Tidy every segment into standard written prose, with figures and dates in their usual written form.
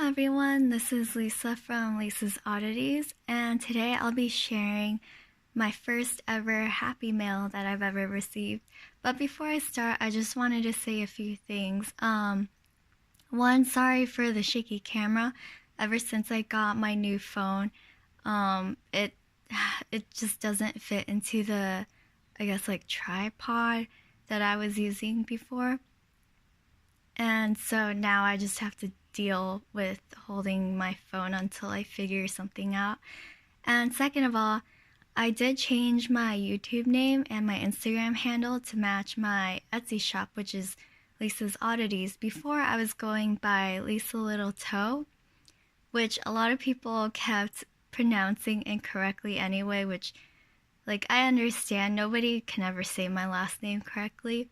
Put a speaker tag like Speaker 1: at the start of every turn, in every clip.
Speaker 1: everyone, this is Lisa from Lisa's Oddities, and today I'll be sharing my first ever happy mail that I've ever received. But before I start, I just wanted to say a few things. One, sorry for the shaky camera. Ever since I got my new phone, it it just doesn't fit into the, I guess, like tripod that I was using before. And so now I just have to deal with holding my phone until I figure something out. And second of all, I did change my YouTube name and my Instagram handle to match my Etsy shop, which is Lisa's Oddities. Before I was going by Lisa Little Toe, which a lot of people kept pronouncing incorrectly anyway, which, like, I understand. Nobody can ever say my last name correctly.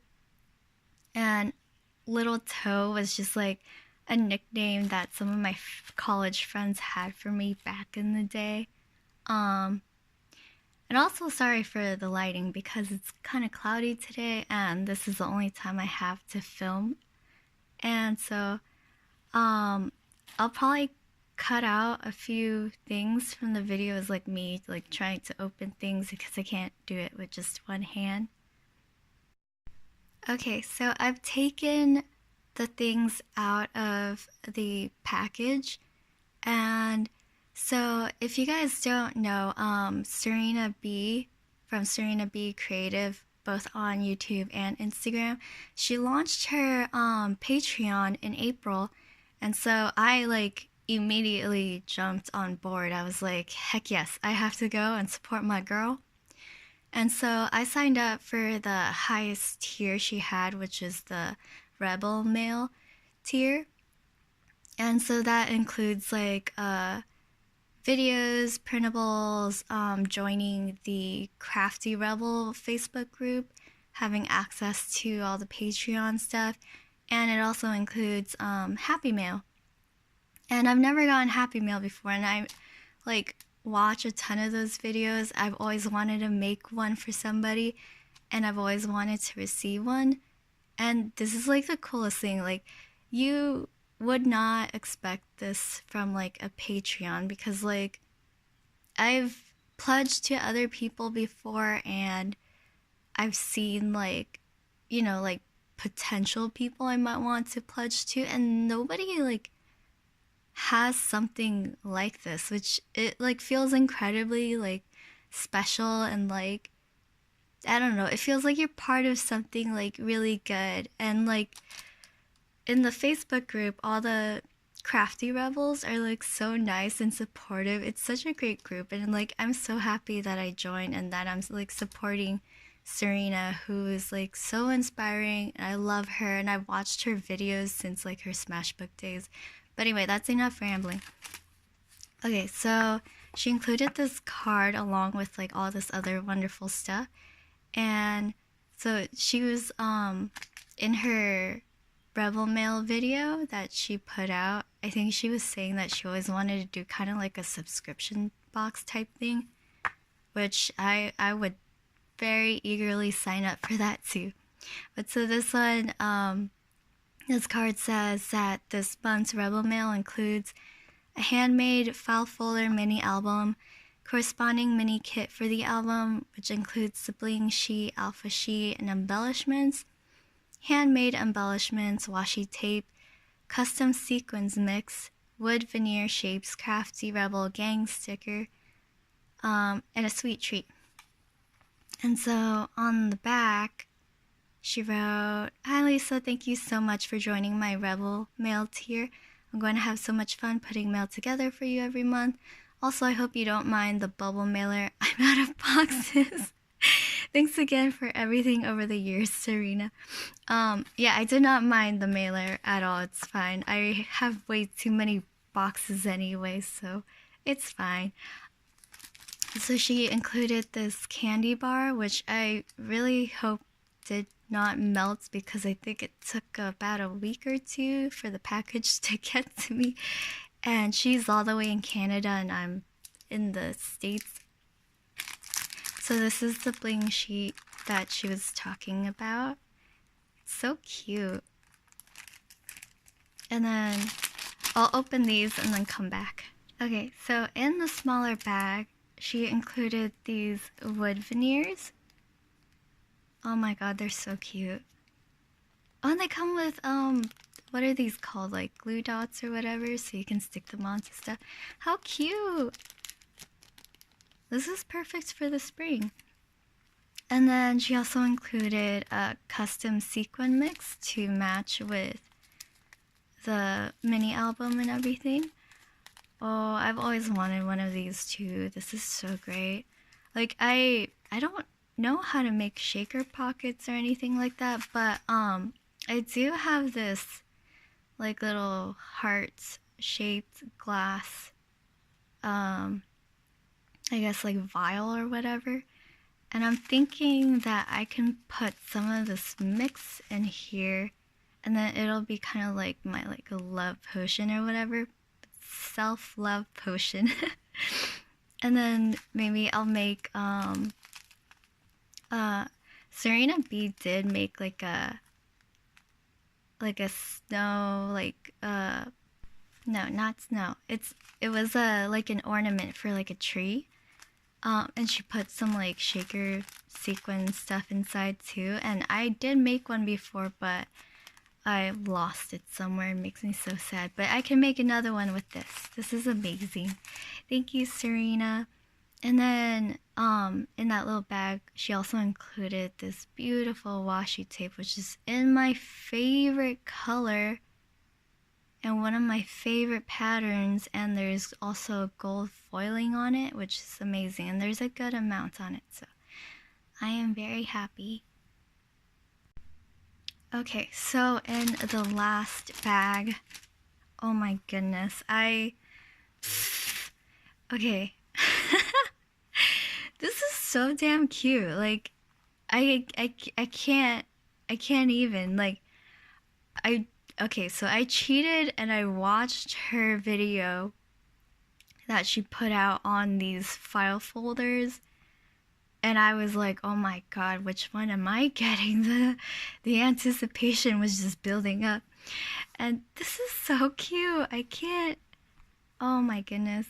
Speaker 1: And Little Toe was just like a nickname that some of my college friends had for me back in the day. And also sorry for the lighting because it's kind of cloudy today and this is the only time I have to film. And so I'll probably cut out a few things from the videos, like me like trying to open things because I can't do it with just one hand. Okay, so I've taken the things out of the package, and so if you guys don't know, Serena Bee from Serena Bee Creative, both on YouTube and Instagram, she launched her Patreon in April, and so I like immediately jumped on board. I was like, heck yes, I have to go and support my girl. And so I signed up for the highest tier she had, which is the Rebel Mail tier. And so that includes like videos, printables, joining the Crafty Rebel Facebook group, having access to all the Patreon stuff, and it also includes Happy Mail. And I've never gotten Happy Mail before, and I like watch a ton of those videos. I've always wanted to make one for somebody, and I've always wanted to receive one. And this is like the coolest thing. Like, you would not expect this from like a Patreon, because like I've pledged to other people before and I've seen like, you know, like potential people I might want to pledge to, and nobody like has something like this, which it like feels incredibly like special, and like I don't know, it feels like you're part of something like really good. And like in the Facebook group, all the crafty rebels are like so nice and supportive. It's such a great group, and like I'm so happy that I joined and that I'm like supporting Serena, who is like so inspiring. I love her, and I've watched her videos since like her Smashbook days. But anyway, that's enough rambling. Okay, so she included this card along with like all this other wonderful stuff. And so she was in her Rebel Mail video that she put out, I think she was saying that she always wanted to do kind of like a subscription box type thing, which I would very eagerly sign up for that too. But so this one, this card says that this month's Rebel Mail includes a handmade file folder mini album, corresponding mini kit for the album, which includes the bling sheet, alpha sheet, and embellishments, handmade embellishments, washi tape, custom sequins mix, wood veneer shapes, crafty Rebel gang sticker, and a sweet treat. And so on the back, she wrote, "Hi Lisa, thank you so much for joining my Rebel Mail tier. I'm going to have so much fun putting mail together for you every month. Also, I hope you don't mind the bubble mailer. I'm out of boxes. Thanks again for everything over the years, Serena." Yeah, I did not mind the mailer at all. It's fine. I have way too many boxes anyway, so it's fine. So she included this candy bar, which I really hope did not melt, because I think it took about a week or two for the package to get to me. And she's all the way in Canada and I'm in the States. So this is the bling sheet that she was talking about. It's so cute. And then I'll open these and then come back. Okay, so in the smaller bag, she included these wood veneers. Oh my god, they're so cute. Oh, and they come with, what are these called? Like glue dots or whatever, so you can stick them onto stuff. How cute! This is perfect for the spring. And then she also included a custom sequin mix to match with the mini album and everything. Oh, I've always wanted one of these too. This is so great. Like I don't know how to make shaker pockets or anything like that, but I do have this like little heart shaped glass I guess like vial or whatever. And I'm thinking that I can put some of this mix in here and then it'll be kind of like my like a love potion or whatever. Self-love potion. And then maybe I'll make Serena Bee did make like a snow no, not snow. It was a like an ornament for like a tree. And she put some like shaker sequin stuff inside too. And I did make one before, but I lost it somewhere. It makes me so sad. But I can make another one with this. This is amazing. Thank you, Serena. And then in that little bag, she also included this beautiful washi tape, which is in my favorite color and one of my favorite patterns, and there's also gold foiling on it, which is amazing, and there's a good amount on it, so I am very happy. Okay, so in the last bag, oh my goodness, okay. This is so damn cute. Like I can't even like okay, so I cheated and I watched her video that she put out on these file folders, and I was like, oh my god, which one am I getting? The anticipation was just building up. And this is so cute. I can't, oh my goodness.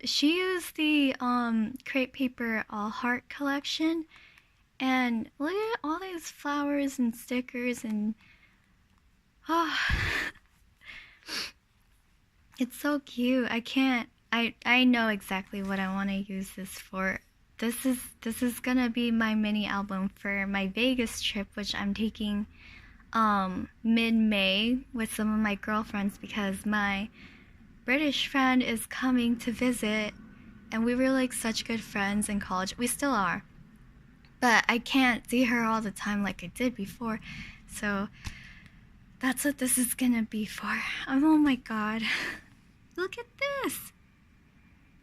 Speaker 1: She used the crepe paper all heart collection, and look at all these flowers and stickers and oh, it's so cute. I know exactly what I want to use this for. This is gonna be my mini album for my Vegas trip, which I'm taking mid-May with some of my girlfriends because my British friend is coming to visit, and we were like such good friends in college. We still are, but I can't see her all the time like I did before, so that's what this is gonna be for. Oh my god. Look at this!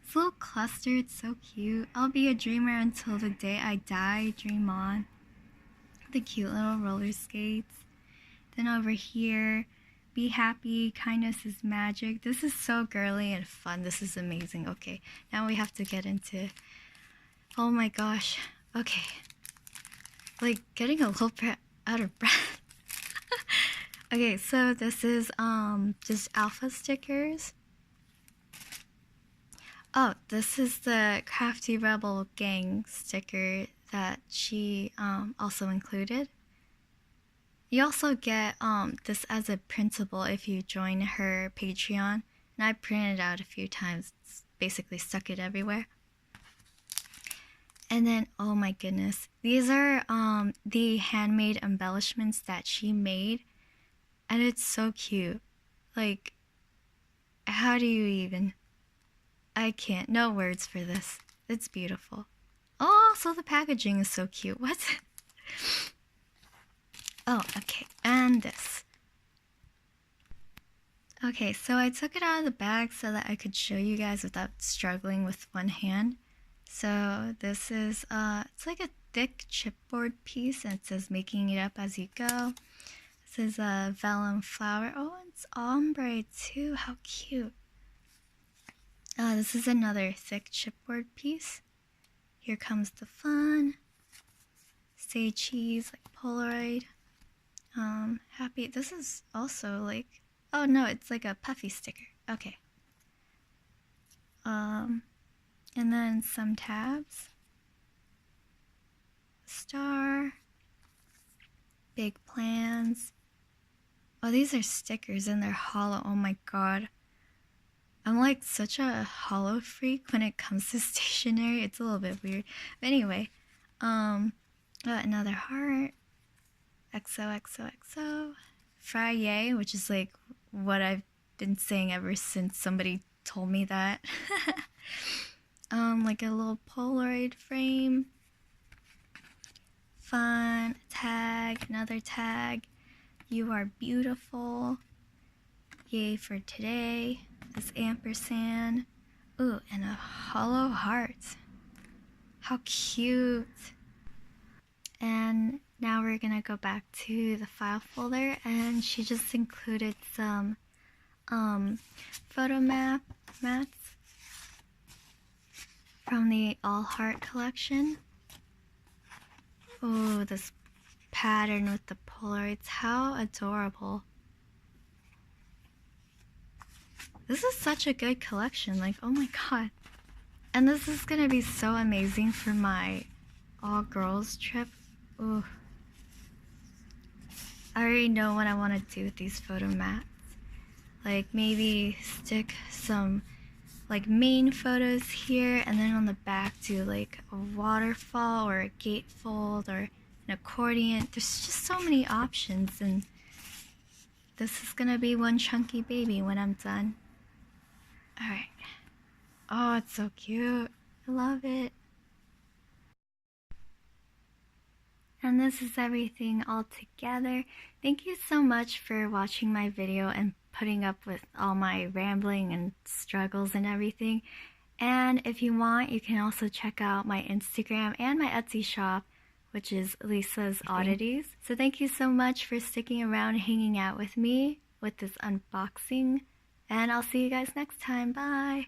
Speaker 1: It's a little cluster, it's so cute. I'll be a dreamer until the day I die, dream on. The cute little roller skates. Then over here, be happy, kindness is magic. This is so girly and fun. This is amazing. Okay, now we have to get into, oh my gosh. Okay, like getting a little bit out of breath. Okay, so this is just alpha stickers. Oh, this is the Crafty Rebel Gang sticker that she also included. You also get this as a printable if you join her Patreon, and I printed it out a few times. It's basically stuck it everywhere. And then, oh my goodness, these are the handmade embellishments that she made, and it's so cute. Like, how do you even? I can't. No words for this. It's beautiful. Oh, also the packaging is so cute. What? Oh, okay, and this. Okay, so I took it out of the bag so that I could show you guys without struggling with one hand. So this is, it's like a thick chipboard piece, and it says making it up as you go. This is a vellum flower. Oh, it's ombre too, how cute. This is another thick chipboard piece. Here comes the fun. Say cheese, like Polaroid. Happy. This is also like Oh no, it's like a puffy sticker. Okay. And then some tabs. Star. Big plans. Oh, these are stickers and they're hollow. Oh my god. I'm like such a hollow freak when it comes to stationery. It's a little bit weird. But anyway, another heart. XOXOXO. Friday, which is like what I've been saying ever since somebody told me that. Like a little Polaroid frame. Fun. Tag. Another tag. You are beautiful. Yay for today. This ampersand. Ooh, and a hollow heart. How cute. And now we're gonna go back to the file folder, and she just included some photo mats from the All Heart collection. Oh, this pattern with the Polaroids, how adorable. This is such a good collection, like, oh my god. And this is gonna be so amazing for my all-girls trip. Ooh. I already know what I want to do with these photo mats. Like maybe stick some like main photos here, and then on the back do like a waterfall or a gatefold or an accordion. There's just so many options, and this is gonna be one chunky baby when I'm done. Alright. Oh, it's so cute. I love it. And this is everything all together. Thank you so much for watching my video and putting up with all my rambling and struggles and everything. And if you want, you can also check out my Instagram and my Etsy shop, which is Lisa's Oddities. So thank you so much for sticking around and hanging out with me with this unboxing. And I'll see you guys next time. Bye!